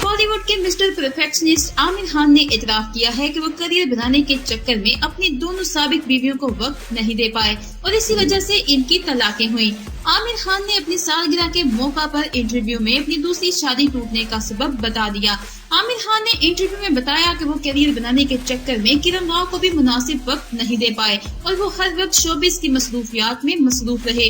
बॉलीवुड के mister perfectionist Aamir Khan ने इतराफ किया है कि वो करियर बनाने के चक्कर में अपनी दोनों साबिक बीवियों को वक्त नहीं दे पाए और इसी वजह से इनकी तलाकें हुई। आमिर खान ने अपनी सालगिरह के मौका पर इंटरव्यू में अपनी दूसरी शादी टूटने का सबब बता दिया। आमिर खान ने इंटरव्यू में बताया कि वो करियर बनाने के चक्कर में किरण राव को भी मुनासिब वक्त नहीं दे पाए और वो हर वक्त शोबिस की मसरूफियात में मसरूफ रहे।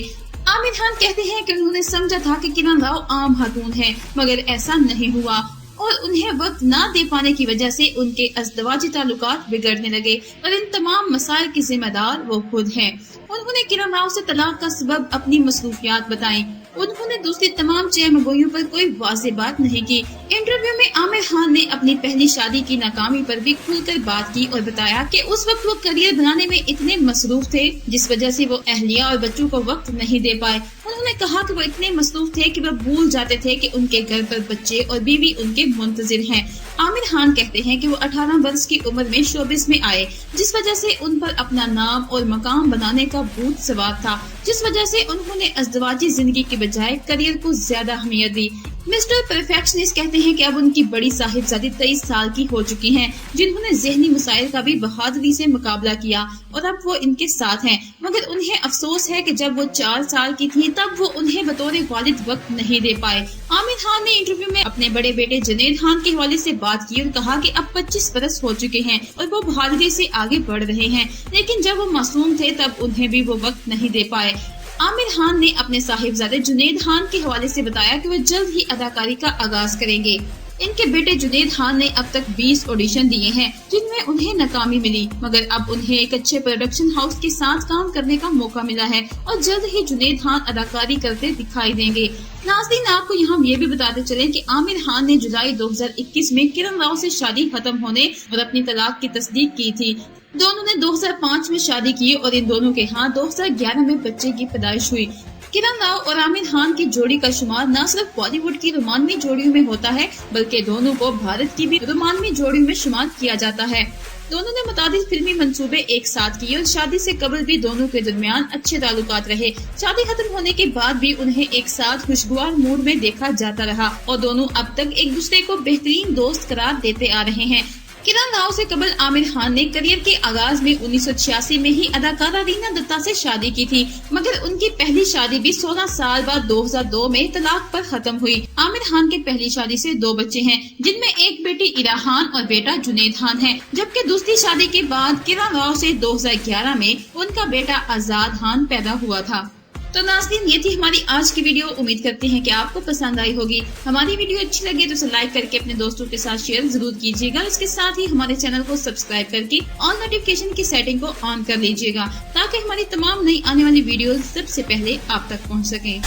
आमिर खान कहते हैं कि उन्होंने समझा था कि किरण राव आम खातून है, मगर ऐसा नहीं हुआ और उन्हें वक्त न दे पाने की वजह से उनके अज़दवाजी ताल्लुकात बिगड़ने लगे और इन तमाम मसाइल की जिम्मेदार वो खुद हैं। उन्होंने किरण राव से तलाक का सबब अपनी मसरूफियात बताई। उन्होंने दूसरी तमाम चहमगोइयों पर कोई वाज़ेह बात नहीं की। इंटरव्यू में आमिर खान ने अपनी पहली शादी की नाकामी पर भी खुलकर बात की और बताया कि उस वक्त वो करियर बनाने में इतने मसरूफ थे जिस वजह से वो अहलिया और बच्चों को वक्त नहीं दे पाए। उन्होंने कहा कि वो इतने मसरूफ थे कि वो भूल जाते थे कि उनके घर पर बच्चे और बीवी उनके मुंतजिर हैं। आमिर खान कहते हैं कि वो 18 वर्ष की उम्र में शोबिस में आए, जिस वजह से उन पर अपना नाम और मकाम बनाने का भूत सवार था, जिस वजह से उन्होंने अज़दवाजी जिंदगी के बजाय करियर को ज्यादा अहमियत दी। मिस्टर परफेक्शनिस्ट कहते हैं कि अब उनकी बड़ी साहिबजादी 23 साल की हो चुकी हैं, जिन्होंने ज़हनी मसाइल का भी बहादुरी से मुकाबला किया और अब वो इनके साथ हैं। मगर उन्हें अफसोस है कि जब वो 4 साल की थी तब वो उन्हें बतौर वालिद वक्त नहीं दे पाए। आमिर खान ने इंटरव्यू में अपने बड़े बेटे जुनैद खान के हवाले से बात की और कहा कि अब 25 बरस हो चुके हैं और वो बहादुरी से आगे बढ़ रहे हैं, लेकिन जब वो मासूम थे तब उन्हें भी वो वक्त नहीं दे पाए। आमिर खान ने अपने साहिबजादे जुनैद खान के हवाले से बताया कि वो जल्द ही अदाकारी का आगाज करेंगे। इनके बेटे जुनैद खान ने अब तक 20 ऑडिशन दिए हैं, जिनमें उन्हें नाकामी मिली, मगर अब उन्हें एक अच्छे प्रोडक्शन हाउस के साथ काम करने का मौका मिला है और जल्द ही जुनैद खान अदाकारी करते दिखाई देंगे। नाज़रीन, आपको यहाँ ये भी बताते चलें कि आमिर खान ने जुलाई 2021 में किरण राव से शादी खत्म होने और अपनी तलाक की तस्दीक की थी। दोनों ने 2005 में शादी की और इन दोनों के यहाँ 2011 में बच्चे की पैदाइश हुई। किरण राव और आमिर खान की जोड़ी का शुमार न सिर्फ बॉलीवुड की रोमानवी जोड़ियों में होता है, बल्कि दोनों को भारत की भी रोमानवी जोड़ियों में शुमार किया जाता है। दोनों ने मुताबिक फिल्मी मंसूबे एक साथ किए और शादी से कबल भी दोनों के दरमियान अच्छे ताल्लुकात रहे। शादी खत्म होने के बाद भी उन्हें एक साथ खुशगवार मूड में देखा जाता रहा और दोनों अब तक एक दूसरे को बेहतरीन दोस्त करार देते आ रहे हैं। किरण राव से कबल आमिर खान ने करियर के आगाज में 1986 में ही अदाकारा रीना दत्ता से शादी की थी, मगर उनकी पहली शादी भी 16 साल बाद 2002 में तलाक पर खत्म हुई। आमिर खान की पहली शादी से 2 बच्चे हैं, जिनमें एक बेटी इरा खान और बेटा जुनैद खान है, जबकि दूसरी शादी के बाद किरण राव से 2011 में उनका बेटा आजाद खान पैदा हुआ था। तो नाज़रीन, ये थी हमारी आज की वीडियो। उम्मीद करते हैं कि आपको पसंद आई होगी। हमारी वीडियो अच्छी लगे तो उसे लाइक करके अपने दोस्तों के साथ शेयर जरूर कीजिएगा। इसके साथ ही हमारे चैनल को सब्सक्राइब करके ऑल नोटिफिकेशन की सेटिंग को ऑन कर लीजिएगा, ताकि हमारी तमाम नई आने वाली वीडियो सबसे पहले आप तक पहुंच सकें।